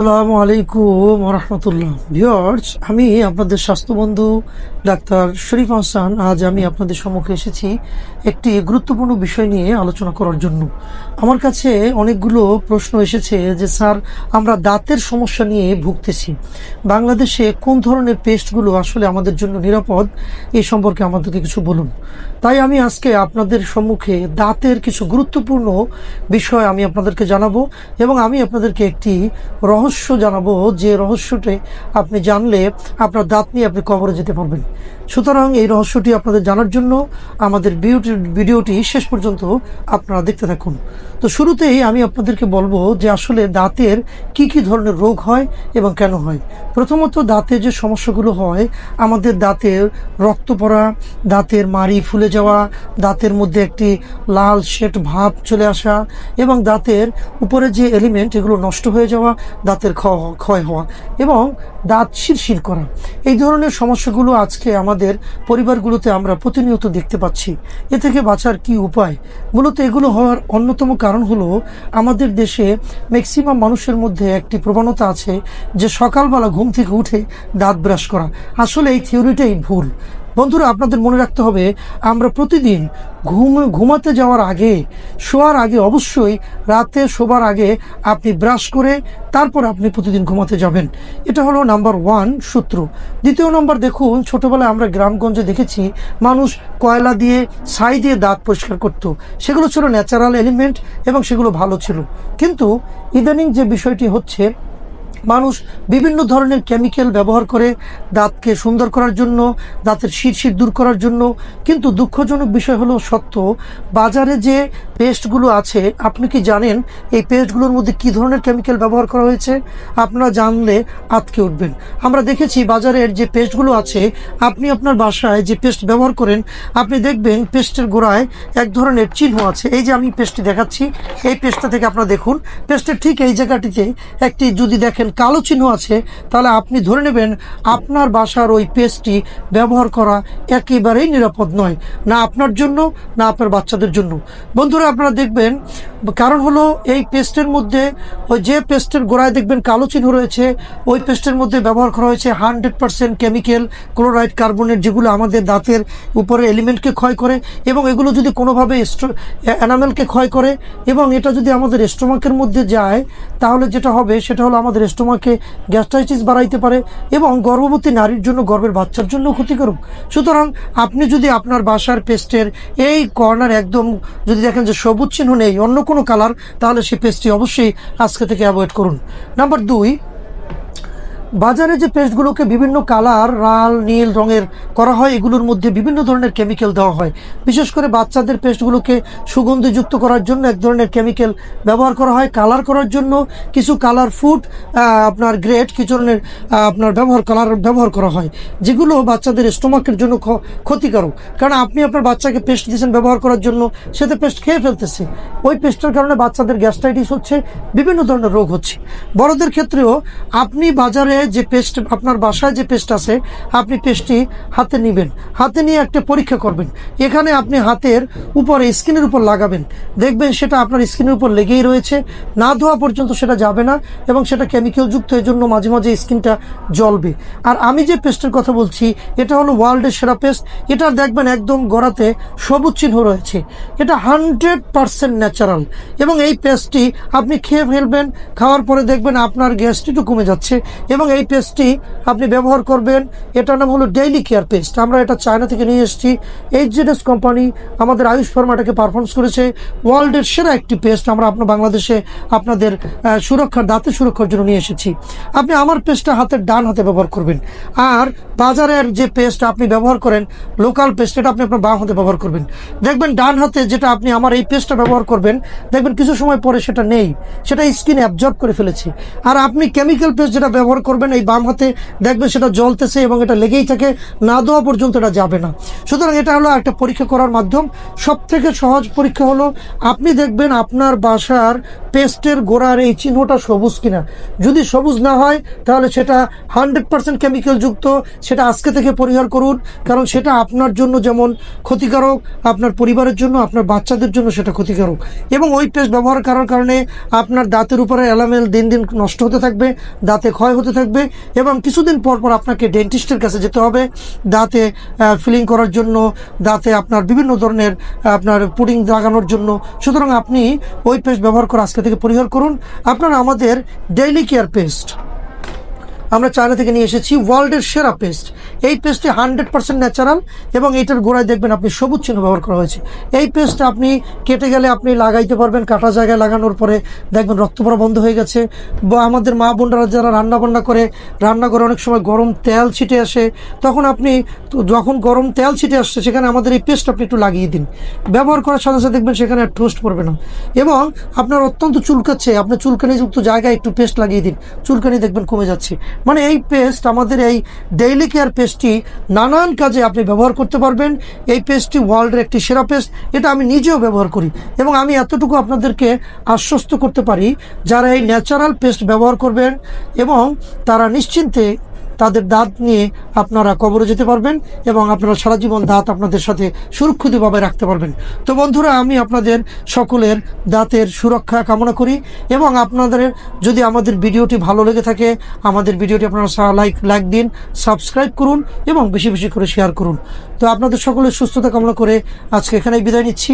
আসসালামু আলাইকুম রহমতুল্লাহ ভিউয়ার্স, আমি আপনাদের স্বাস্থ্যবন্ধু ডাক্তার শরীফ হাসান। আজ আমি আপনাদের সম্মুখে এসেছি একটি গুরুত্বপূর্ণ বিষয় নিয়ে আলোচনা করার জন্য। আমার কাছে অনেকগুলো প্রশ্ন এসেছে যে স্যার, আমরা দাঁতের সমস্যা নিয়ে ভুগতেছি, বাংলাদেশে কোন ধরনের পেস্টগুলো আসলে আমাদের জন্য নিরাপদ, এই সম্পর্কে আমাদেরকে কিছু বলুন। তাই আমি আজকে আপনাদের সম্মুখে দাঁতের কিছু গুরুত্বপূর্ণ বিষয় আমি আপনাদেরকে জানাবো, এবং আমি আপনাদেরকে একটি রহস্য জানাবো, যে রহস্যটি আপনি জানলে আপনার দাঁত নিয়ে আপনি কবরে যেতে পারবেন। সুতরাং এই রহস্যটি আপনাদের জানার জন্য আমাদের ভিডিওটি শেষ পর্যন্ত আপনারা দেখতে থাকুন। তো শুরুতেই আমি আপনাদেরকে বলবো যে আসলে দাঁতের কি কি ধরনের রোগ হয় এবং কেন হয়। প্রথমত, দাঁতের যে সমস্যাগুলো হয়, আমাদের দাঁতের রক্ত পড়া, দাঁতের মাড়ি ফুলে যাওয়া, দাঁতের মধ্যে একটি লাল শেট ভাব চলে আসা, এবং দাঁতের উপরে যে এলিমেন্ট এগুলো নষ্ট হয়ে যাওয়া, দাঁতের ক্ষয় হওয়া এবং দাঁত শিরশির করা, এই ধরনের সমস্যাগুলো আজকে আমাদের পরিবারগুলোতে আমরা প্রতিনিয়ত দেখতে পাচ্ছি। এ থেকে বাঁচার কি উপায়? মূলত এগুলো হওয়ার অন্যতম কারণ হলো আমাদের দেশে ম্যাক্সিমাম মানুষের মধ্যে একটি প্রবণতা আছে যে সকালবেলা ঘুম থেকে উঠে দাঁত ব্রাশ করা। আসলে এই থিওরিটাই ভুল। বন্ধুরা, আপনাদের মনে রাখতে হবে, আমরা প্রতিদিন ঘুমাতে যাওয়ার আগে, শোয়ার আগে, অবশ্যই রাতে শোবার আগে আপনি ব্রাশ করে তারপর আপনি প্রতিদিন ঘুমাতে যাবেন। এটা হলো নাম্বার 1 সূত্র। দ্বিতীয় নম্বর, দেখুন ছোটবেলায় আমরা গ্রামগঞ্জে দেখেছি মানুষ কয়লা দিয়ে, ছাই দিয়ে দাঁত পরিষ্কার করত। সেগুলো ছিল ন্যাচারাল এলিমেন্ট এবং সেগুলো ভালো ছিল। কিন্তু ইদানিং যে বিষয়টি হচ্ছে, মানুষ বিভিন্ন ধরনের কেমিক্যাল ব্যবহার করে দাঁতকে সুন্দর করার জন্য, দাঁতের শিরশির দূর করার জন্য। কিন্তু দুঃখজনক বিষয় হলো সত্য, বাজারে যে পেস্টগুলো আছে, আপনি কি জানেন এই পেস্টগুলোর মধ্যে কী ধরনের কেমিক্যাল ব্যবহার করা হয়েছে? আপনারা জানলে আঁতকে উঠবেন। আমরা দেখেছি বাজারের যে পেস্টগুলো আছে, আপনি আপনার বাসায় যে পেস্ট ব্যবহার করেন, আপনি দেখবেন পেস্টের গোড়ায় এক ধরনের চিহ্ন আছে। এই যে আমি পেস্টটি দেখাচ্ছি, এই পেস্টটা থেকে আপনারা দেখুন, পেস্টের ঠিক এই জায়গাটিতে একটি যদি দেখেন কালো চিহ্ন আছে, তাহলে আপনি ধরে নেবেন আপনার বাসার ওই পেস্টটি ব্যবহার করা একেবারেই নিরাপদ নয়, না আপনার জন্য না আপনার বাচ্চাদের জন্য। বন্ধুরা, আপনারা দেখবেন কারণ হলো এই পেস্টের মধ্যে, ওই যে পেস্টের গোড়ায় দেখবেন কালো চিহ্ন রয়েছে, ওই পেস্টের মধ্যে ব্যবহার করা হয়েছে 100% কেমিক্যাল, ক্লোরাইড, কার্বনেট, যেগুলো আমাদের দাঁতের উপরে এলিমেন্টকে ক্ষয় করে, এবং এগুলো যদি কোনোভাবে এনামেলকে ক্ষয় করে, এবং এটা যদি আমাদের স্টোমাকের মধ্যে যায়, তাহলে যেটা হবে সেটা হলো আমাদের স্টোমাকে গ্যাস্ট্রাইটিস বাড়াইতে পারে এবং গর্ভবতী নারীর জন্য, গর্ভের বাচ্চার জন্য ক্ষতিকারক। সুতরাং আপনি যদি আপনার বাসার পেস্টের এই কর্নার একদম যদি দেখেন যে সবুজ চিহ্ন নেই, অন্য কোনো কালার, তাহলে সেই পেস্টটি অবশ্যই আজকে থেকে অ্যাভয়েড করুন। নাম্বার 2, বাজারে যে পেস্টগুলোকে বিভিন্ন কালার, লাল, নীল রঙের করা হয়, এগুলোর মধ্যে বিভিন্ন ধরনের কেমিক্যাল দেওয়া হয়। বিশেষ করে বাচ্চাদের পেস্টগুলোকে সুগন্ধিযুক্ত করার জন্য এক ধরনের কেমিক্যাল ব্যবহার করা হয়, কালার করার জন্য কিছু কালার ফুড আপনার গ্রেড কিছু ধরনের আপনার ব্যবহার করা হয়, যেগুলো বাচ্চাদের স্টোমাকের জন্য ক্ষতিকারক। কারণ আপনি আপনার বাচ্চাকে পেস্ট দিয়েছেন ব্যবহার করার জন্য, সেটা পেস্ট খেয়ে ফেলতেছে, ওই পেস্টের কারণে বাচ্চাদের গ্যাস্ট্রাইটিস হচ্ছে, বিভিন্ন ধরনের রোগ হচ্ছে। বড়দের ক্ষেত্রেও আপনি বাজারে যে পেস্ট, আপনার বাসায় যে পেস্ট আছে, আপনি পেস্টটি হাতে নেবেন, হাতে নিয়ে একটা পরীক্ষা করবেন। এখানে আপনি হাতের উপরে, স্কিনের উপর লাগাবেন, দেখবেন সেটা আপনার স্কিনের উপর লেগেই রয়েছে, না ধোয়া পর্যন্ত সেটা যাবে না, এবং সেটা কেমিক্যালযুক্ত, এই জন্য মাঝে মাঝে স্কিনটা জ্বলবে। আর আমি যে পেস্টের কথা বলছি, এটা হলো ওয়ার্ল্ডের সেরা পেস্ট। এটা দেখবেন একদম গোড়াতে সবুজ চিহ্ন রয়েছে, এটা 100% ন্যাচারাল, এবং এই পেস্টটি আপনি খেয়ে ফেলবেন, খাওয়ার পরে দেখবেন আপনার গ্যাসটিও কমে যাচ্ছে। এবং এই পেস্টটি আপনি ব্যবহার করবেন, এটার নাম হলো ডেইলি কেয়ার পেস্ট। আমরা এটা চায়না থেকে নিয়ে এসেছি, HZS কোম্পানি আমাদের আয়ুষ ফার্মাটাকে পারফরমেন্স করেছে, ওয়ার্ল্ডের সেরা একটি পেস্ট আমরা আপনার বাংলাদেশে আপনাদের সুরক্ষার, দাঁতের সুরক্ষার জন্য নিয়ে এসেছি। আপনি আমার পেস্টটা হাতের ডান হাতে ব্যবহার করবেন, আর বাজারের যে পেস্ট আপনি ব্যবহার করেন, লোকাল পেস্ট, এটা আপনি আপনার বাম হাতে ব্যবহার করবেন। দেখবেন ডান হাতে যেটা আপনি আমার এই পেস্টটা ব্যবহার করবেন, দেখবেন কিছু সময় পরে সেটা নেই, সেটা স্কিন অ্যাবজর্ব করে ফেলেছে। আর আপনি কেমিক্যাল পেস্ট যেটা ব্যবহার করবেন এই বাম হাতে, দেখবেন সেটা জ্বলতেছে এবং এটা লেগেই থাকে, না দেওয়া পর্যন্ত এটা যাবে না। সুতরাং এটা হলো একটা পরীক্ষা করার মাধ্যম। সব থেকে সহজ পরীক্ষা হলো, আপনি দেখবেন আপনার বাসার পেস্টের গোড়ার এই চিহ্নটা সবুজ কিনা। যদি সবুজ না হয় তাহলে সেটা 100% কেমিক্যাল যুক্ত, সেটা আজকে থেকে পরিহার করুন। কারণ সেটা আপনার জন্য যেমন ক্ষতিকারক, আপনার পরিবারের জন্য, আপনার বাচ্চাদের জন্য সেটা ক্ষতিকারক। এবং ওই পেস্ট ব্যবহার করার কারণে আপনার দাঁতের উপরে এলামেল দিন দিন নষ্ট হতে থাকবে, দাঁতে ক্ষয় হতে থাকবে, এবং কিছুদিন পর পর আপনাকে ডেন্টিস্টের কাছে যেতে হবে দাঁতে ফিলিং করার জন্য, দাঁতে আপনার বিভিন্ন ধরনের আপনার পুডিং লাগানোর জন্য। সুতরাং আপনি ওই পেস্ট ব্যবহার করে আজকে থেকে পরিহার করুন। আপনারা আমাদের ডেইলি কেয়ার পেস্ট আমরা চায়না থেকে নিয়ে এসেছি, ওয়ার্ল্ডের সেরা পেস্ট। এই পেস্টটি 100% ন্যাচারাল এবং এটার গোড়ায় দেখবেন আপনি সবুজ চিহ্ন ব্যবহার করা হয়েছে। এই পেস্টটা আপনি কেটে গেলে আপনি লাগাইতে পারবেন, কাটা জায়গায় লাগানোর পরে দেখবেন রক্ত পড়া বন্ধ হয়ে গেছে। বা আমাদের মা বোনরা যারা রান্নাবান্না করে, রান্নাঘরে অনেক সময় গরম তেল ছিটে আসে, তখন আপনি যখন গরম তেল ছিটে আসছে সেখানে আমাদের এই পেস্ট আপনি একটু লাগিয়ে দিন। ব্যবহার করার সাথে সাথে দেখবেন সেখানে আর টোস্ট পড়বে না। এবং আপনার অত্যন্ত চুলকাচ্ছে, আপনার চুলকানিযুক্ত জায়গায় একটু পেস্ট লাগিয়ে দিন, চুলকানি দেখবেন কমে যাচ্ছে। মানে এই পেস্ট, আমাদের এই ডেইলি কেয়ার পেস্টটি নানান কাজে আপনি ব্যবহার করতে পারবেন। এই পেস্টটি ওয়ার্ল্ডের একটি সেরা পেস্ট, এটা আমি নিজেও ব্যবহার করি। এবং আমি এতটুকু আপনাদেরকে আশ্বস্ত করতে পারি, যারা এই ন্যাচারাল পেস্ট ব্যবহার করবেন এবং তারা নিশ্চিন্তে তাদের দাঁত নিয়ে আপনারা কবরে যেতে পারবেন এবং আপনারা সারা জীবন দাঁত আপনাদের সাথে সুরক্ষিতভাবে রাখতে পারবেন। তো বন্ধুরা, আমি আপনাদের সকলের দাঁতের সুরক্ষা কামনা করি। এবং আপনাদের যদি আমাদের ভিডিওটি ভালো লেগে থাকে, আমাদের ভিডিওটি আপনারা লাইক দিন, সাবস্ক্রাইব করুন এবং বেশি বেশি করে শেয়ার করুন। তো আপনাদের সকলের সুস্থতা কামনা করে আজকে এখানেই বিদায় নিচ্ছি।